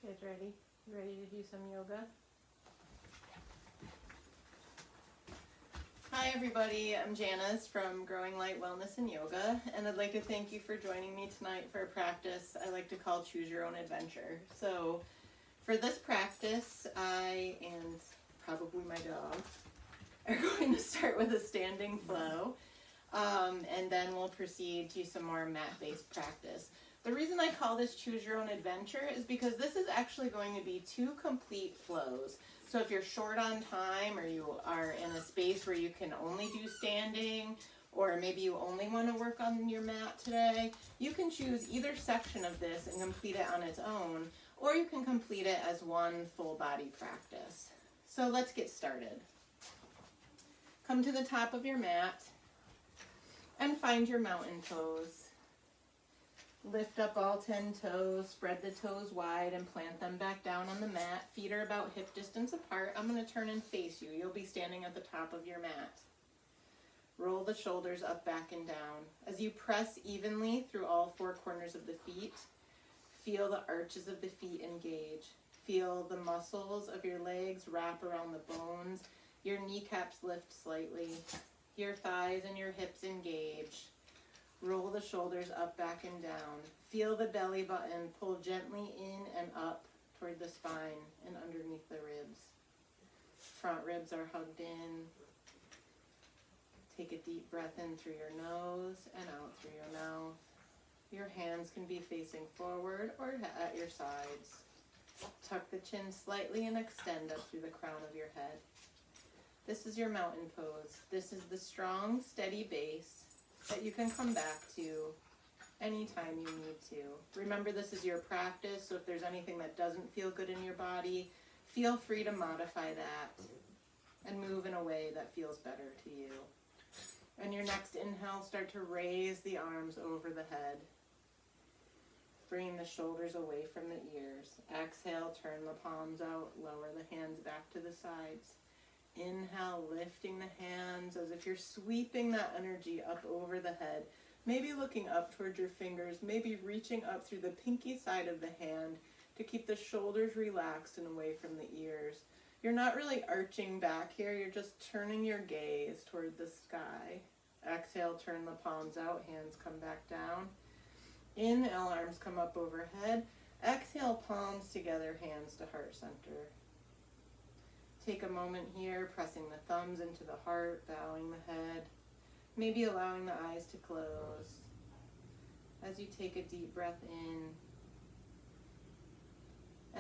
Get ready. Ready to do some yoga? Hi everybody, I'm Janice from Growing Light Wellness and Yoga, and I'd like to thank you for joining me tonight for a practice I like to call Choose Your Own Adventure. So for this practice, I and probably my dog are going to start with a standing flow, and then we'll proceed to some more mat-based practice. The reason I call this Choose Your Own Adventure is because this is actually going to be 2 complete flows. So if you're short on time, or you are in a space where you can only do standing, or maybe you only want to work on your mat today, you can choose either section of this and complete it on its own, or you can complete it as one full body practice. So let's get started. Come to the top of your mat and find your mountain pose. Lift up all 10 toes, spread the toes wide and plant them back down on the mat. Feet are about hip distance apart. I'm going to turn and face you. You'll be standing at the top of your mat. Roll the shoulders up, back, and down. As you press evenly through all 4 corners of the feet, feel the arches of the feet engage. Feel the muscles of your legs wrap around the bones. Your kneecaps lift slightly. Your thighs and your hips engage. Roll the shoulders up, back, and down. Feel the belly button pull gently in and up toward the spine and underneath the ribs. Front ribs are hugged in. Take a deep breath in through your nose and out through your mouth. Your hands can be facing forward or at your sides. Tuck the chin slightly and extend up through the crown of your head. This is your mountain pose. This is the strong, steady base that you can come back to anytime you need to. Remember, this is your practice, so if there's anything that doesn't feel good in your body, feel free to modify that and move in a way that feels better to you. And your next inhale, start to raise the arms over the head, bringing the shoulders away from the ears. Exhale, turn the palms out, lower the hands back to the sides. Inhale, lifting the hands as if you're sweeping that energy up over the head. Maybe looking up towards your fingers, maybe reaching up through the pinky side of the hand to keep the shoulders relaxed and away from the ears. You're not really arching back here, you're just turning your gaze toward the sky. Exhale, turn the palms out, hands come back down. Inhale, arms come up overhead. Exhale, palms together, hands to heart center. Take a moment here, pressing the thumbs into the heart, bowing the head, maybe allowing the eyes to close. As you take a deep breath in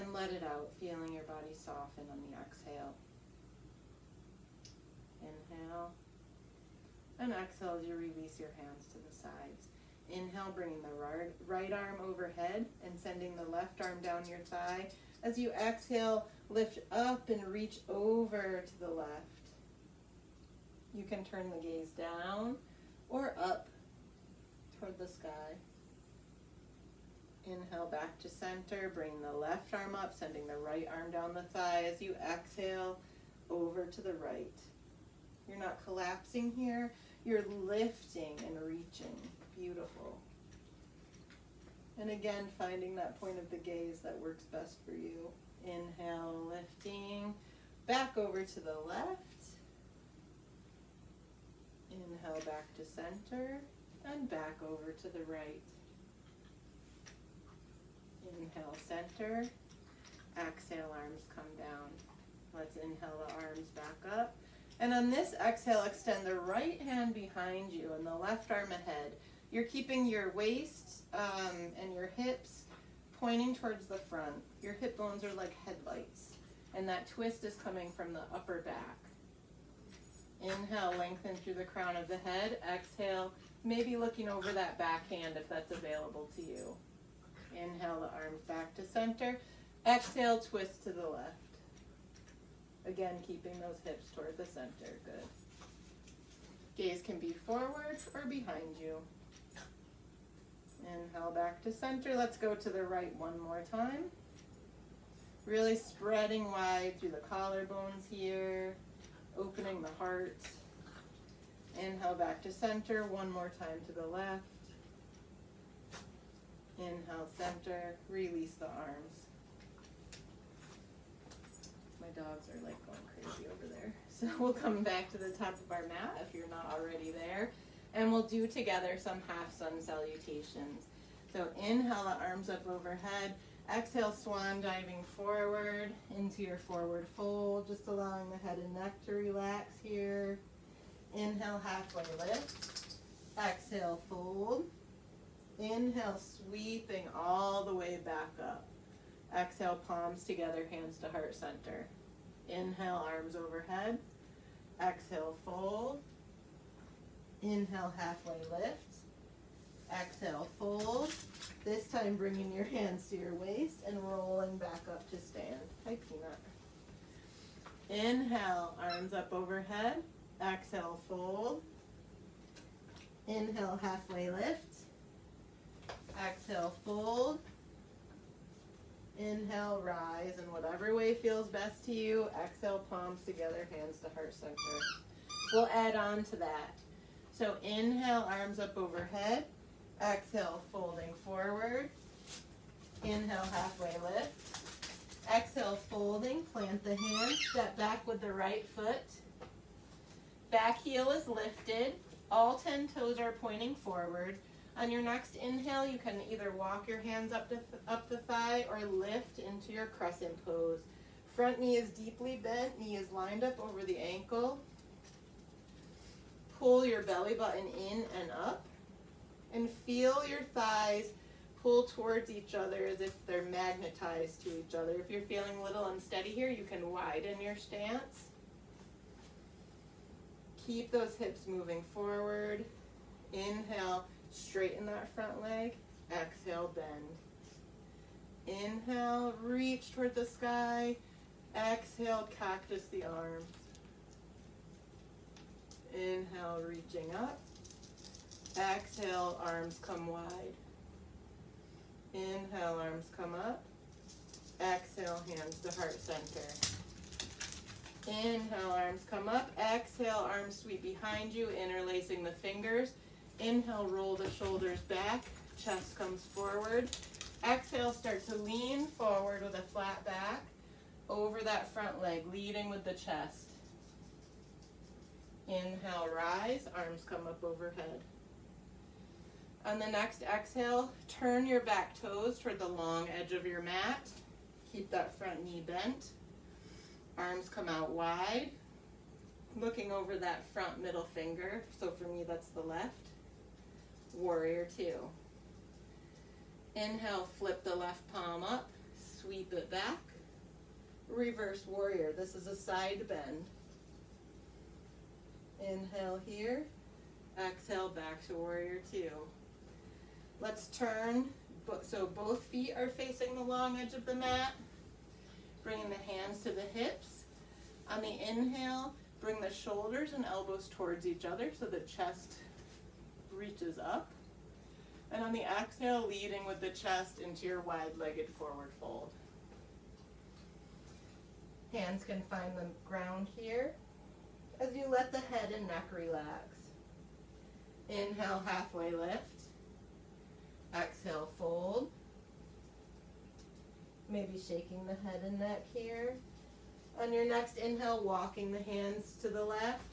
and let it out, feeling your body soften on the exhale. Inhale, and exhale as you release your hands to the sides. Inhale, bringing the right arm overhead and sending the left arm down your thigh. As you exhale, lift up and reach over to the left. You can turn the gaze down or up toward the sky. Inhale, back to center. Bring the left arm up, sending the right arm down the thigh. As you exhale, over to the right. You're not collapsing here. You're lifting and reaching. Beautiful. And again, finding that point of the gaze that works best for you. Inhale, lifting, back over to the left. Inhale, back to center, and back over to the right. Inhale, center. Exhale, arms come down. Let's inhale the arms back up. And on this exhale, extend the right hand behind you and the left arm ahead. You're keeping your waist and your hips pointing towards the front. Your hip bones are like headlights, and that twist is coming from the upper back. Inhale, lengthen through the crown of the head. Exhale, maybe looking over that back hand if that's available to you. Inhale, the arms back to center. Exhale, twist to the left. Again, keeping those hips toward the center. Good. Gaze can be forward or behind you. Inhale, back to center. Let's go to the right one more time. Really spreading wide through the collarbones here, opening the heart. Inhale, back to center. One more time to the left. Inhale, center. Release the arms. My dogs are like going crazy over there. So we'll come back to the top of our mat if you're not already there. And we'll do together some half sun salutations. So inhale the arms up overhead. Exhale, swan diving forward into your forward fold, just allowing the head and neck to relax here. Inhale, halfway lift. Exhale, fold. Inhale, sweeping all the way back up. Exhale, palms together, hands to heart center. Inhale, arms overhead. Exhale, fold. Inhale, halfway lift. Exhale, fold. This time bringing your hands to your waist and rolling back up to stand. Hi, Peanut. Inhale, arms up overhead. Exhale, fold. Inhale, halfway lift. Exhale, fold. Inhale, rise in whatever way feels best to you. Exhale, palms together, hands to heart center. We'll add on to that. So inhale, arms up overhead. Exhale, folding forward. Inhale, halfway lift. Exhale, folding, plant the hands, step back with the right foot. Back heel is lifted. All 10 toes are pointing forward. On your next inhale, you can either walk your hands up the thigh or lift into your crescent pose. Front knee is deeply bent, knee is lined up over the ankle. Pull your belly button in and up. And feel your thighs pull towards each other as if they're magnetized to each other. If you're feeling a little unsteady here, you can widen your stance. Keep those hips moving forward. Inhale, straighten that front leg. Exhale, bend. Inhale, reach toward the sky. Exhale, cactus the arms. Inhale, reaching up. Exhale, arms come wide. Inhale, arms come up. Exhale, hands to heart center. Inhale, arms come up. Exhale, arms sweep behind you, interlacing the fingers. Inhale, roll the shoulders back. Chest comes forward. Exhale, start to lean forward with a flat back over that front leg, leading with the chest. Inhale, rise. Arms come up overhead. On the next exhale, turn your back toes toward the long edge of your mat. Keep that front knee bent. Arms come out wide, looking over that front middle finger. So for me, that's the left. Warrior two. Inhale, flip the left palm up, sweep it back. Reverse warrior. This is a side bend. Inhale here. Exhale, back to warrior two. Let's turn, so both feet are facing the long edge of the mat. Bringing the hands to the hips. On the inhale, bring the shoulders and elbows towards each other so the chest reaches up. And on the exhale, leading with the chest into your wide-legged forward fold. Hands can find the ground here as you let the head and neck relax. Inhale, halfway lift. Exhale, fold. Maybe shaking the head and neck here. On your next inhale, walking the hands to the left,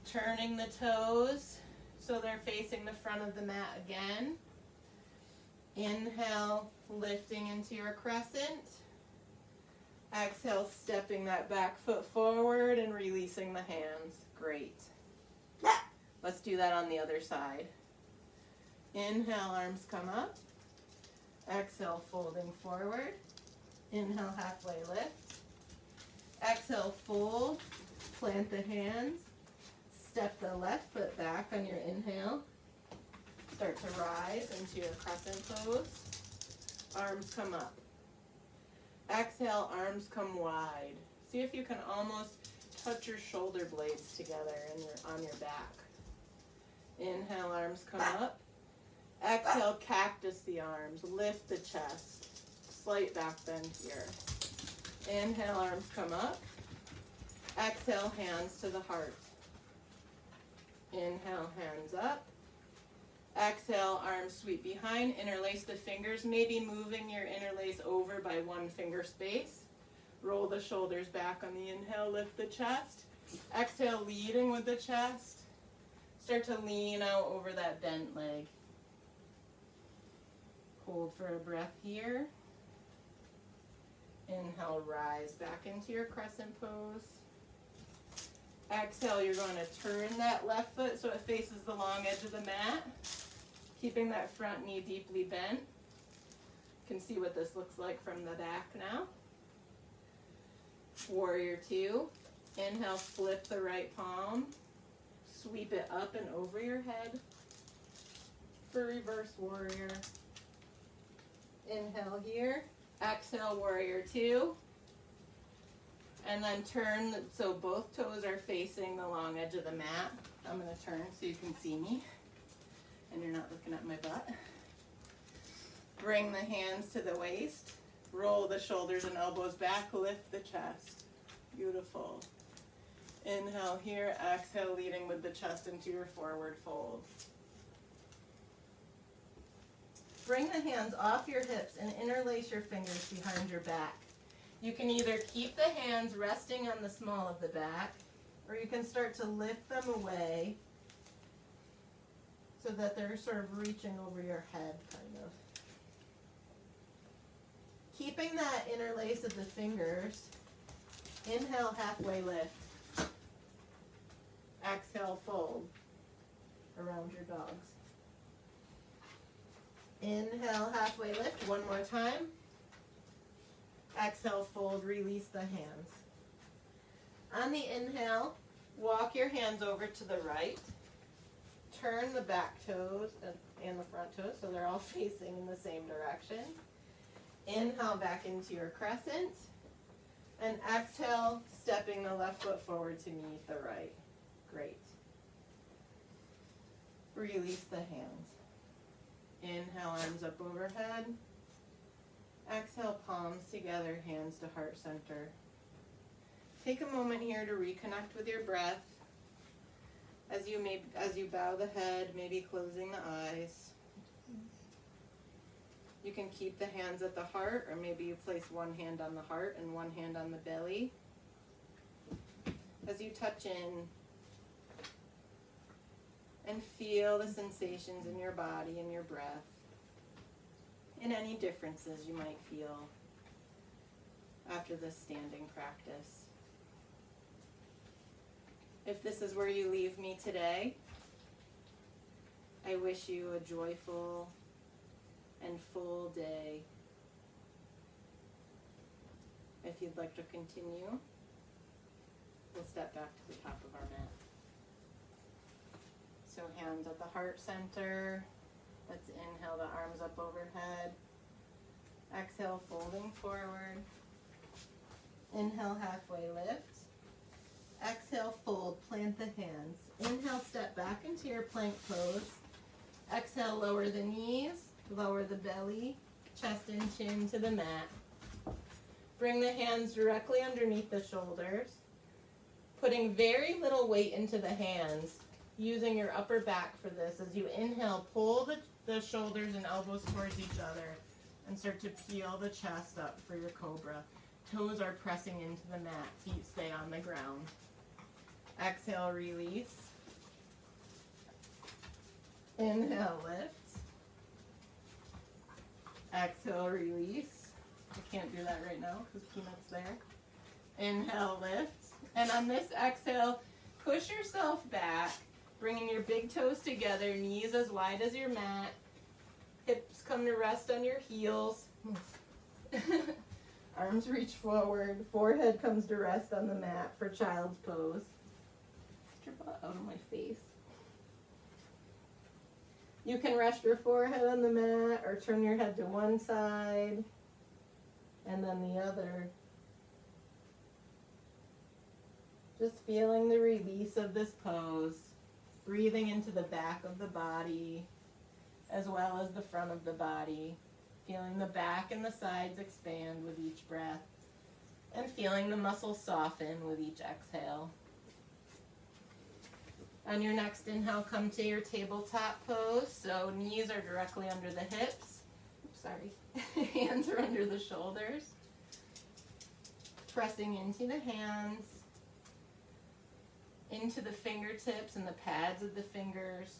turning the toes so they're facing the front of the mat again. Inhale, lifting into your crescent. Exhale, stepping that back foot forward and releasing the hands. Great. Let's do that on the other side. Inhale, arms come up. Exhale, folding forward. Inhale, halfway lift. Exhale, fold. Plant the hands. Step the left foot back on your inhale. Start to rise into your crescent pose. Arms come up. Exhale, arms come wide. See if you can almost touch your shoulder blades together and on your back. Inhale, arms come up. Exhale, cactus the arms. Lift the chest. Slight back bend here. Inhale, arms come up. Exhale, hands to the heart. Inhale, hands up. Exhale, arms sweep behind. Interlace the fingers, maybe moving your interlace over by one finger space. Roll the shoulders back on the inhale, lift the chest. Exhale, leading with the chest. Start to lean out over that bent leg. Hold for a breath here. Inhale, rise back into your crescent pose. Exhale, you're going to turn that left foot so it faces the long edge of the mat, keeping that front knee deeply bent. You can see what this looks like from the back now. Warrior two. Inhale, flip the right palm. Sweep it up and over your head for reverse warrior. Inhale here. Exhale, warrior two. And then turn so both toes are facing the long edge of the mat. I'm going to turn so you can see me and you're not looking at my butt. Bring the hands to the waist. Roll the shoulders and elbows back. Lift the chest. Beautiful. Inhale here. Exhale, leading with the chest into your forward fold. Bring the hands off your hips and interlace your fingers behind your back. You can either keep the hands resting on the small of the back, or you can start to lift them away so that they're sort of reaching over your head, kind of. Keeping that interlace of the fingers, inhale, halfway lift. Exhale, fold around your dogs. Inhale, halfway lift, one more time. Exhale, fold, release the hands. On the inhale, walk your hands over to the right. Turn the back toes and the front toes so they're all facing in the same direction. Inhale back into your crescent. And exhale, stepping the left foot forward to meet the right. Great. Release the hands. Inhale, arms up overhead. Exhale, palms together, hands to heart center. Take a moment here to reconnect with your breath. As you bow the head, maybe closing the eyes. You can keep the hands at the heart, or maybe you place one hand on the heart and one hand on the belly. As you touch in and feel the sensations in your body and your breath, and any differences you might feel after this standing practice. If this is where you leave me today, I wish you a joyful and full day. If you'd like to continue, we'll step back to the top of our mat. So hands at the heart center. Let's inhale the arms up overhead. Exhale, folding forward. Inhale, halfway lift. Exhale, fold, plant the hands. Inhale, step back into your plank pose. Exhale, lower the knees, lower the belly, chest and chin to the mat. Bring the hands directly underneath the shoulders, putting very little weight into the hands, using your upper back for this. As you inhale, pull the shoulders and elbows towards each other and start to peel the chest up for your cobra. Toes are pressing into the mat, feet stay on the ground. Exhale, release. Inhale, lift. Exhale, release. I can't do that right now because Peanut's there. Inhale, lift. And on this exhale, push yourself back, bringing your big toes together, knees as wide as your mat. Hips come to rest on your heels. Arms reach forward. Forehead comes to rest on the mat for child's pose. Get your butt out of my face. You can rest your forehead on the mat or turn your head to one side and then the other. Just feeling the release of this pose. Breathing into the back of the body as well as the front of the body. Feeling the back and the sides expand with each breath. And feeling the muscles soften with each exhale. On your next inhale, come to your tabletop pose. So knees are directly under the hips. Oops, sorry. Hands are under the shoulders. pressing into the hands, into the fingertips and the pads of the fingers.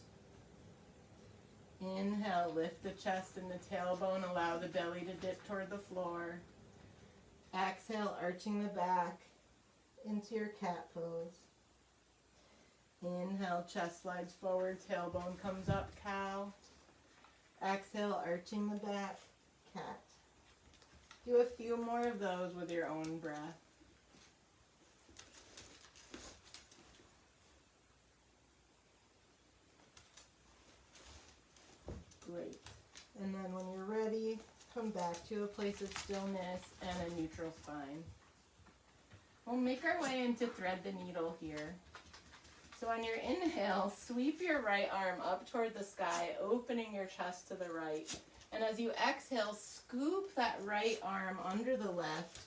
Inhale, lift the chest and the tailbone, allow the belly to dip toward the floor. Exhale, arching the back into your cat pose. Inhale, chest slides forward, tailbone comes up, cow. Exhale, arching the back, cat. Do a few more of those with your own breath. Great. And then when you're ready, come back to a place of stillness and a neutral spine. We'll make our way into thread the needle here. So on your inhale, sweep your right arm up toward the sky, opening your chest to the right. And as you exhale, scoop that right arm under the left,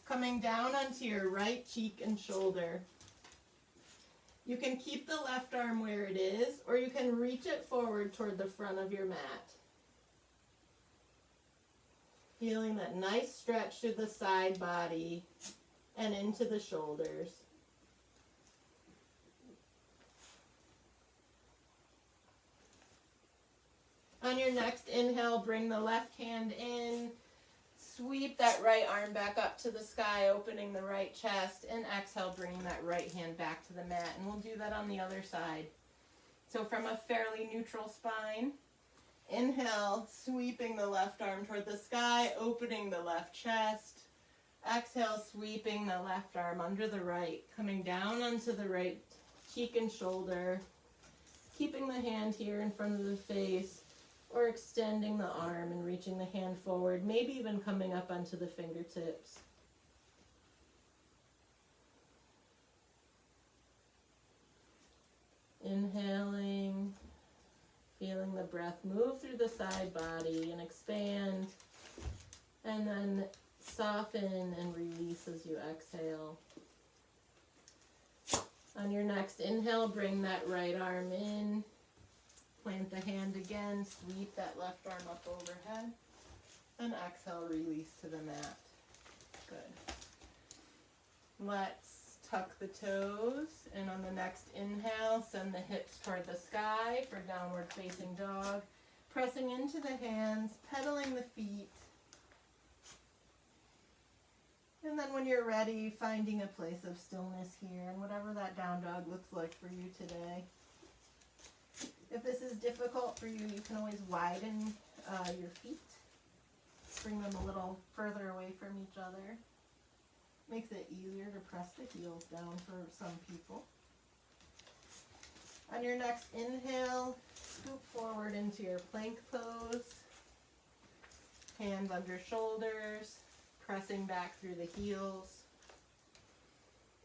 coming down onto your right cheek and shoulder. You can keep the left arm where it is, or you can reach it forward toward the front of your mat. Feeling that nice stretch through the side body and into the shoulders. On your next inhale, bring the left hand in, sweep that right arm back up to the sky, opening the right chest, and exhale, bringing that right hand back to the mat. And we'll do that on the other side. So from a fairly neutral spine, inhale, sweeping the left arm toward the sky, opening the left chest. Exhale, sweeping the left arm under the right, coming down onto the right cheek and shoulder, keeping the hand here in front of the face, or extending the arm and reaching the hand forward, maybe even coming up onto the fingertips. Inhaling, feeling the breath move through the side body and expand, and then soften and release as you exhale. On your next inhale, bring that right arm in. Plant the hand again, sweep that left arm up overhead, and exhale, release to the mat. Good. Let's tuck the toes, and on the next inhale, send the hips toward the sky for downward facing dog, pressing into the hands, pedaling the feet, and then when you're ready, finding a place of stillness here, and whatever that down dog looks like for you today. If this is difficult for you, you can always widen your feet. Bring them a little further away from each other. Makes it easier to press the heels down for some people. On your next inhale, scoop forward into your plank pose. Hands under shoulders, pressing back through the heels.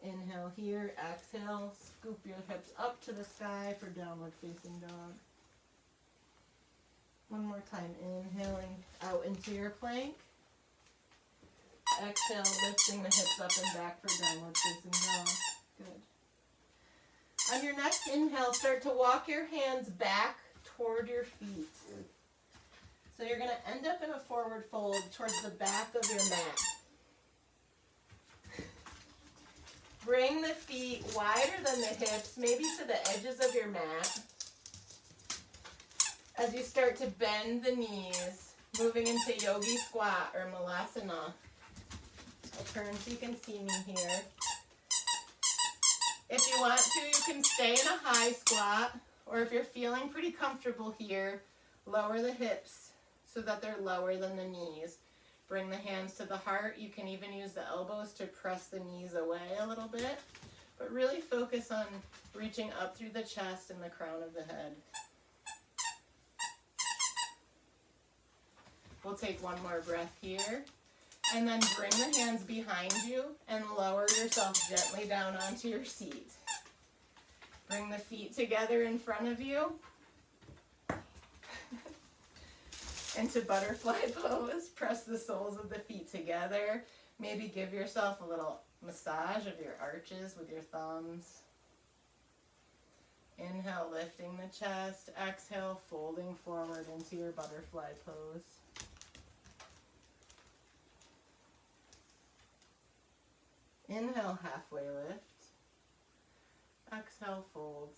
Inhale here, exhale, scoop your hips up to the sky for downward facing dog. One more time, inhaling out into your plank. Exhale, lifting the hips up and back for downward facing dog. Good. On your next inhale, start to walk your hands back toward your feet. So you're going to end up in a forward fold towards the back of your mat. Bring the feet wider than the hips, maybe to the edges of your mat. As you start to bend the knees, moving into yogi squat or malasana. I'll turn so you can see me here. If you want to, you can stay in a high squat, or if you're feeling pretty comfortable here, lower the hips so that they're lower than the knees. Bring the hands to the heart. You can even use the elbows to press the knees away a little bit, but really focus on reaching up through the chest and the crown of the head. We'll take one more breath here, and then bring the hands behind you and lower yourself gently down onto your seat. Bring the feet together in front of you. Into butterfly pose, press the soles of the feet together. Maybe give yourself a little massage of your arches with your thumbs. Inhale, lifting the chest. Exhale, folding forward into your butterfly pose.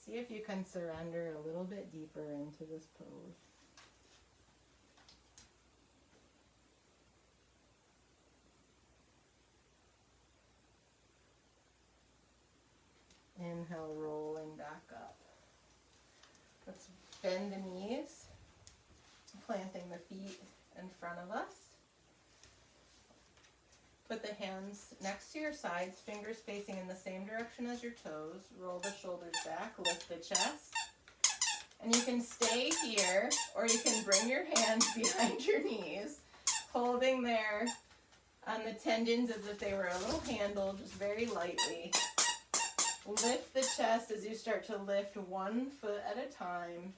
See if you can surrender a little bit deeper into this pose. Inhale, rolling back up. Let's bend the knees, planting the feet in front of us. Put the hands next to your sides, fingers facing in the same direction as your toes. Roll the shoulders back, lift the chest. And you can stay here, or you can bring your hands behind your knees, holding there on the tendons as if they were a little handle, just very lightly. Lift the chest as you start to lift one foot at a time.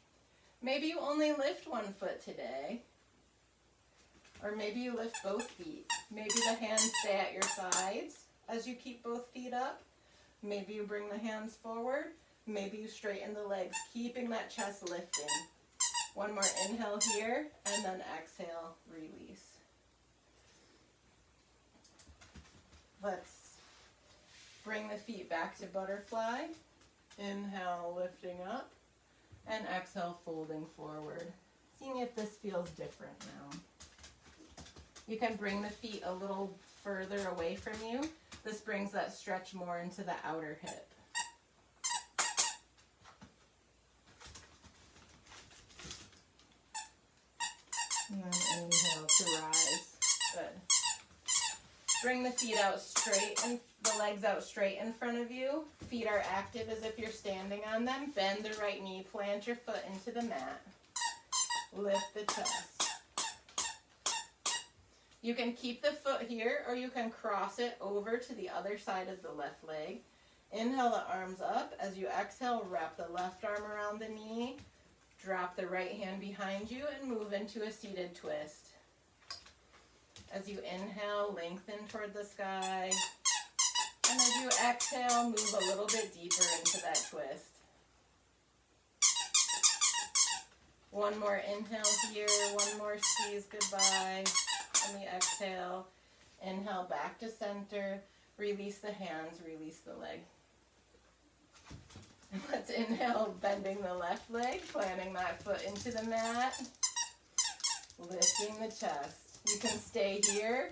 Maybe you only lift one foot today. Or maybe you lift both feet. Maybe the hands stay at your sides as you keep both feet up. Maybe you bring the hands forward. Maybe you straighten the legs, keeping that chest lifting. One more inhale here, and then exhale, release. Let's bring the feet back to butterfly. Inhale, lifting up, and exhale, folding forward. Seeing if this feels different now. You can bring the feet a little further away from you. This brings that stretch more into the outer hip. And then inhale to rise. Good. Bring the feet out straight and the legs out straight in front of you. Feet are active as if you're standing on them. Bend the right knee, plant your foot into the mat. Lift the chest. You can keep the foot here, or you can cross it over to the other side of the left leg. Inhale the arms up. As you exhale, wrap the left arm around the knee. Drop the right hand behind you and move into a seated twist. As you inhale, lengthen toward the sky. And as you exhale, move a little bit deeper into that twist. One more inhale here, one more squeeze, goodbye. And we exhale, inhale back to center, release the hands, release the leg. And let's inhale, bending the left leg, planting that foot into the mat, lifting the chest. You can stay here,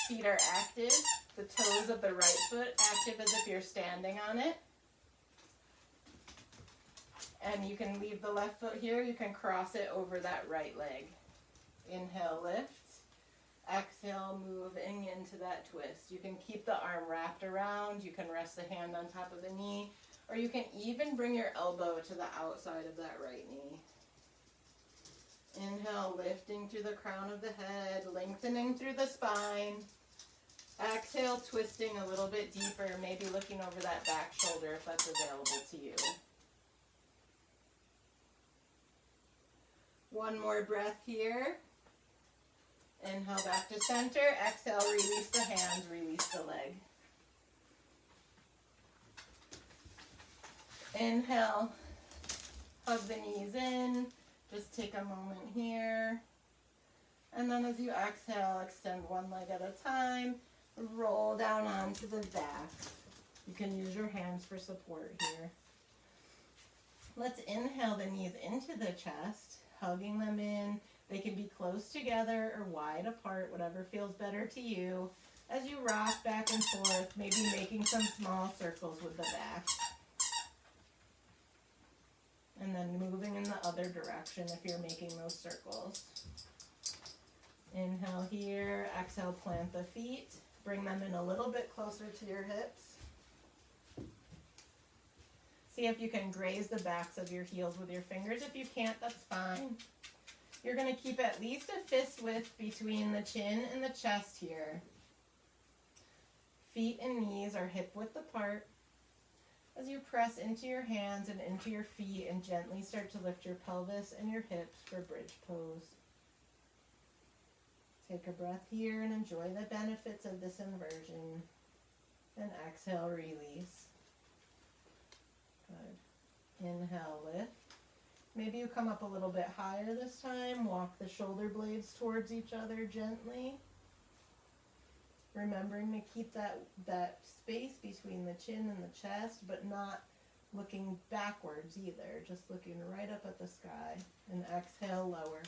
feet are active, the toes of the right foot active as if you're standing on it. And you can leave the left foot here, you can cross it over that right leg. Inhale, lift. Exhale, moving into that twist. You can keep the arm wrapped around, you can rest the hand on top of the knee, or you can even bring your elbow to the outside of that right knee. Inhale, lifting through the crown of the head, lengthening through the spine. Exhale, twisting a little bit deeper, maybe looking over that back shoulder if that's available to you. One more breath here. Inhale back to center. Exhale, release the hands, release the leg. Inhale, hug the knees in. Just take a moment here. And then as you exhale, extend one leg at a time. Roll down onto the back. You can use your hands for support here. Let's inhale the knees into the chest, hugging them in. They can be close together or wide apart, whatever feels better to you. As you rock back and forth, maybe making some small circles with the back. And then moving in the other direction if you're making those circles. Inhale here, exhale, plant the feet. Bring them in a little bit closer to your hips. See if you can graze the backs of your heels with your fingers. If you can't, that's fine. You're going to keep at least a fist width between the chin and the chest here. Feet and knees are hip width apart. As you press into your hands and into your feet and gently start to lift your pelvis and your hips for bridge pose. Take a breath here and enjoy the benefits of this inversion. And exhale, release. Good. Inhale, lift. Maybe you come up a little bit higher this time. Walk the shoulder blades towards each other gently. Remembering to keep that space between the chin and the chest, but not looking backwards either, just looking right up at the sky. And exhale, lower.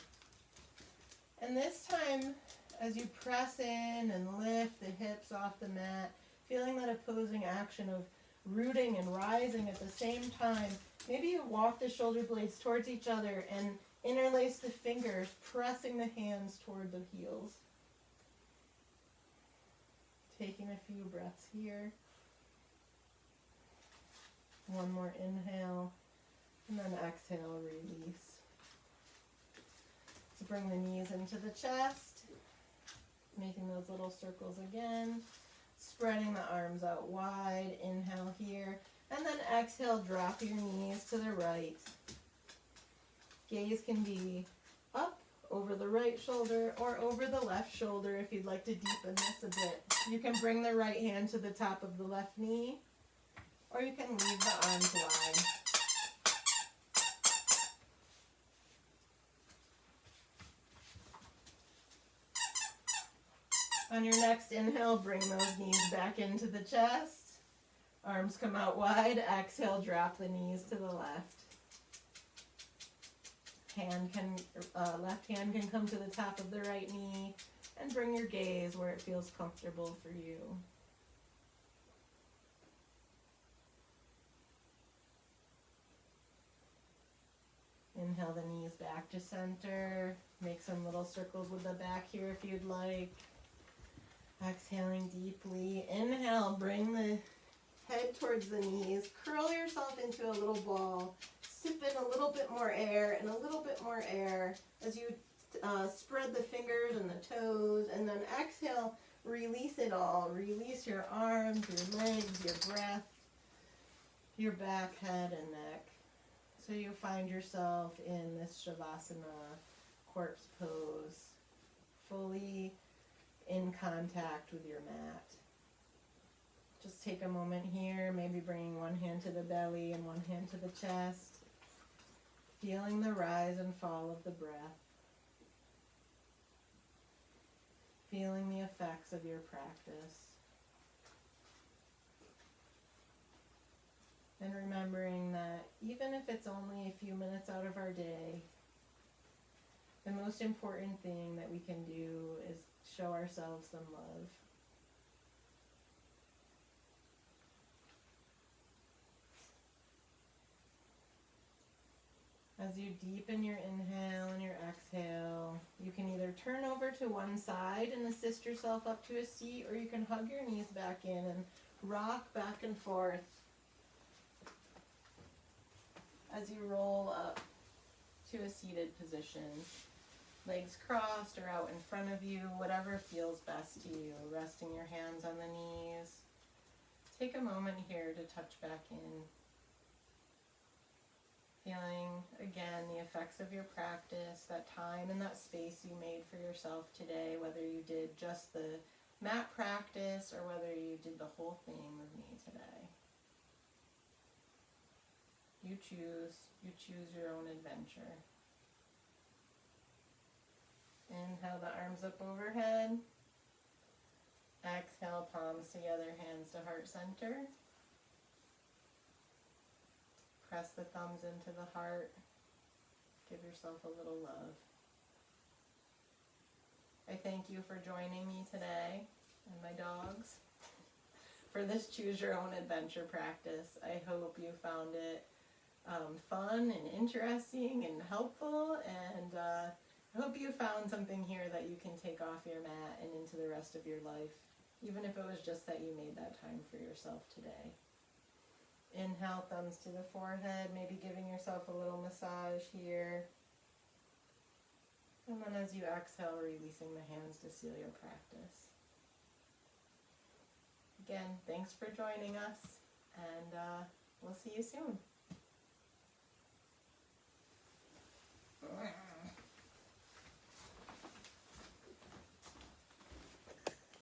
And this time, as you press in and lift the hips off the mat, feeling that opposing action of rooting and rising at the same time, maybe you walk the shoulder blades towards each other and interlace the fingers, pressing the hands toward the heels. Taking a few breaths here. One more inhale, and then exhale, release. So bring the knees into the chest, making those little circles again, spreading the arms out wide, inhale here, and then exhale, drop your knees to the right. Gaze can be up over the right shoulder or over the left shoulder if you'd like to deepen this a bit. You can bring the right hand to the top of the left knee, or you can leave the arms wide. On your next inhale, bring those knees back into the chest. Arms come out wide. Exhale, drop the knees to the left. Left hand can come to the top of the right knee, and bring your gaze where it feels comfortable for you. Inhale the knees back to center. Make some little circles with the back here if you'd like. Exhaling deeply. Inhale, bring the head towards the knees. Curl yourself into a little ball. Sip in a little bit more air and a little bit more air as you spread the fingers and the toes. And then exhale, release it all. Release your arms, your legs, your breath, your back, head, and neck. So you find yourself in this Shavasana corpse pose, fully in contact with your mat. Just take a moment here, maybe bringing one hand to the belly and one hand to the chest, feeling the rise and fall of the breath, feeling the effects of your practice, and remembering that even if it's only a few minutes out of our day, the most important thing that we can do is show ourselves some love. As you deepen your inhale and your exhale, you can either turn over to one side and assist yourself up to a seat, or you can hug your knees back in and rock back and forth as you roll up to a seated position. Legs crossed or out in front of you, whatever feels best to you. Resting your hands on the knees. Take a moment here to touch back in. Feeling, again, the effects of your practice, that time and that space you made for yourself today, whether you did just the mat practice or whether you did the whole thing with me today. You choose your own adventure. Inhale the arms up overhead. Exhale, palms together, hands to heart center. Press the thumbs into the heart. Give yourself a little love. I thank you for joining me today and my dogs for this Choose Your Own Adventure practice. I hope you found it fun and interesting and helpful, and I hope you found something here that you can take off your mat and into the rest of your life, even if it was just that you made that time for yourself today. Inhale, thumbs to the forehead, maybe giving yourself a little massage here. And then as you exhale, releasing the hands to seal your practice. Again, thanks for joining us, and we'll see you soon.